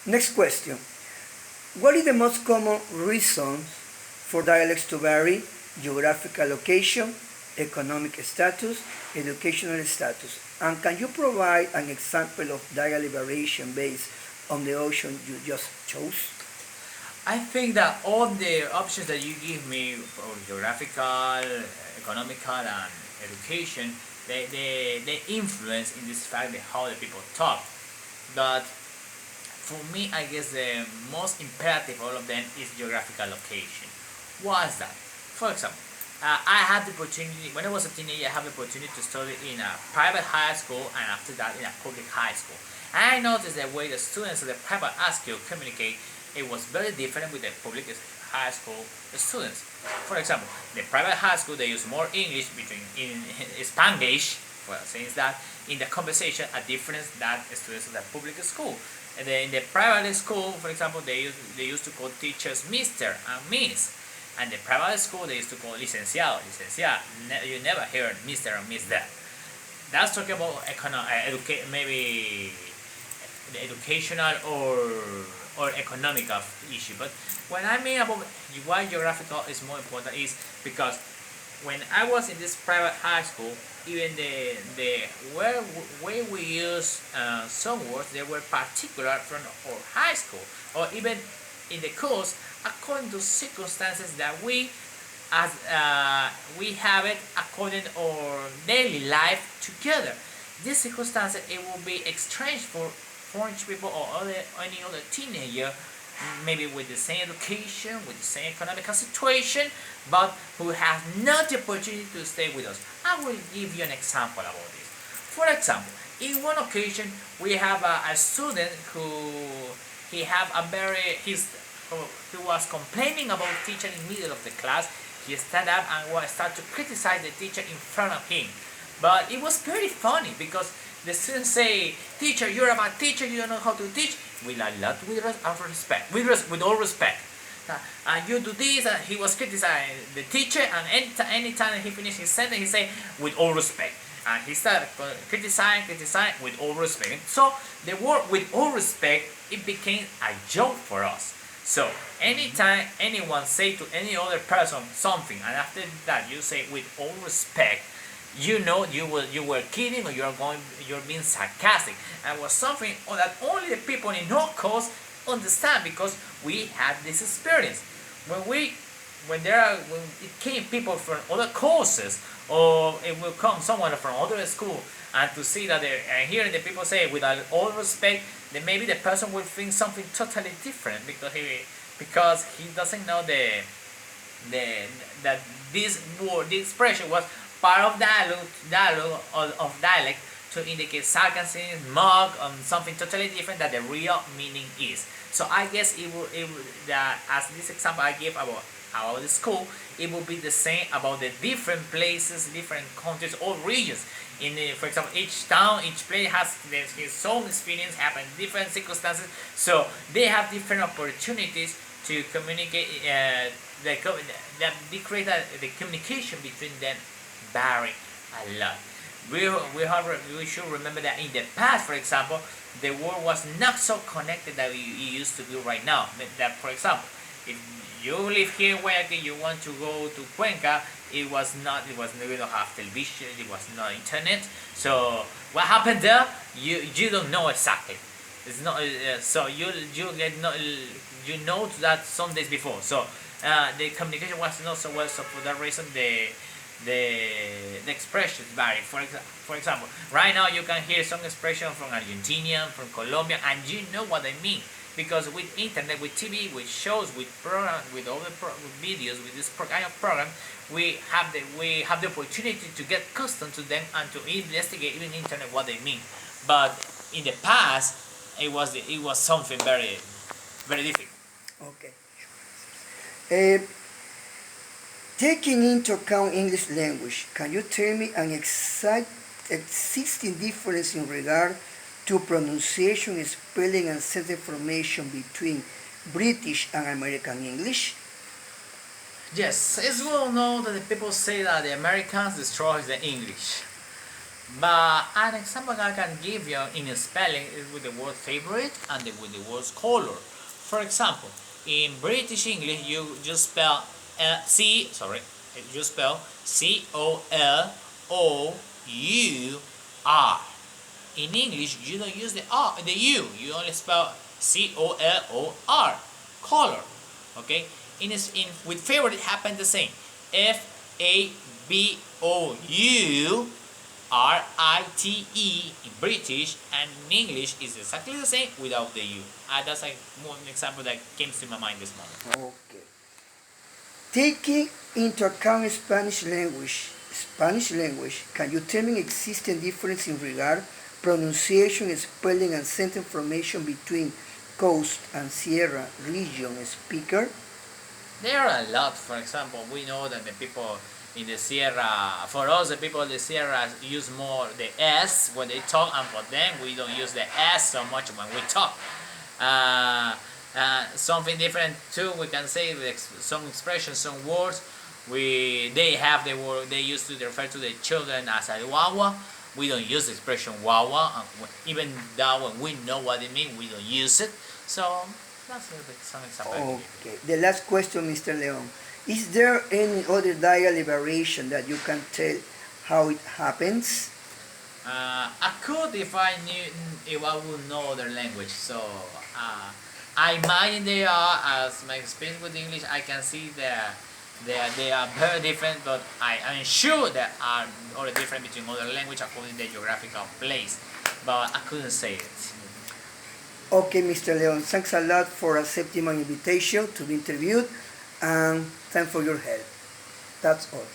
Next question. What is the most common reason for dialects to vary? Geographical location, economic status, educational status. And can you provide an example of dialect variation based on the option you just chose? I think that all the options that you give me for geographical, economical, and education, they influence in this fact that how the people talk. But for me, I guess the most imperative of all of them is geographical location. Why is that? For example, I had the opportunity, when I was a teenager, I had the opportunity to study in a private high school and after that in a public high school. And I noticed the way the students of the private high school communicate, it was very different with the public high school students. For example, the private high school, they use more English between in Spanglish, well, since that in the conversation a difference that students of the public school. And then in the private school, for example, they used to call teachers Mister and Miss. And the private school, they used to call licenciado, licenciada. You never heard Mister and Miss there. That's talking about maybe the educational or economical issue. But when I mean about why geographical is more important is because when I was in this private high school, even the way we use some words, they were particular from our high school, or even in the course according to circumstances that we as we have it according to our daily life together. These circumstances, it will be strange for foreign people or any other teenager, maybe with the same education, with the same economical situation, but who has not the opportunity to stay with us. I will give you an example about this. For example, in one occasion, we have a student he have a very who was complaining about the teacher in the middle of the class. He stand up and start to criticize the teacher in front of him. But it was very funny because the students say, "Teacher, you're a bad teacher. You don't know how to teach." With a lot of respect, with all respect. And you do this, and he was criticizing the teacher. And anytime he finished his sentence, he say, "With all respect." And he started criticizing with all respect. So the word "with all respect" it became a joke for us. So anytime anyone say to any other person something, and after that you say "with all respect," you know you were kidding or you're being sarcastic. And it was something that only the people in our course understand because we had this experience. When it came people from other courses, or it will come someone from other school, and to see that and hearing the people say with all respect, then maybe the person will think something totally different because he doesn't know that this word, this expression was part of dialogue of dialect to indicate sarcasm, mock, something totally different that the real meaning is. So I guess it will that as this example I gave about the school, it will be the same about the different places, different countries or regions. For example, each town, each place has its own experience, happen different circumstances, so they have different opportunities to communicate. They create the communication between them vary a lot. We should remember that in the past, for example, the world was not so connected that it used to be right now. That, for example, if you live here in Guayaquil, you want to go to Cuenca, we don't have television, it was not internet. So what happened there? You don't know exactly. It's not so you know that some days before. So the communication was not so well. So for that reason, the expressions vary. For example, right now you can hear some expression from Argentina, from Colombia, and you know what I mean. Because with internet, with TV, with shows, with programs, with other videos, with this kind of program, we have the opportunity to get accustomed to them and to investigate even internet what they mean. But in the past, it was something very very difficult. Okay. Taking into account English language, can you tell me an exact existing difference in regard to pronunciation, spelling, and sentence formation between British and American English? Yes, it's well known that the people say that the Americans destroy the English. But an example I can give you in spelling is with the word favorite and with the word color. For example, in British English, you just spell you spell COLOUR. In English, you don't use the R, the U. You only spell COLOR, color. Okay. In with favorite, it happened the same. FABOURITE in British, and in English is exactly the same without the U. That's like one example that came to my mind this moment. Okay. Taking into account Spanish language, can you tell me existing difference in regard pronunciation, spelling, and sentence formation between coast and Sierra region speaker? There are a lot. For example, we know that the people in the Sierra, for us, the people in the Sierra use more the S when they talk, and for them, we don't use the S so much when we talk. Something different too, we can say some expressions, some words. They have the word they used to refer to the children as a wawa. We don't use the expression wawa, even though when we know what it means, we don't use it. So that's a little bit some example. Okay. The last question, Mr. Leon. Is there any other dialect variation that you can tell how it happens? I could if I would know their language. So I imagine they are, as my experience with English, I can see they are very different, but I'm sure there are other different between other language according to the geographical place. But I couldn't say it. Okay, Mr. Leon, thanks a lot for accepting my invitation to be interviewed, and thanks for your help. That's all.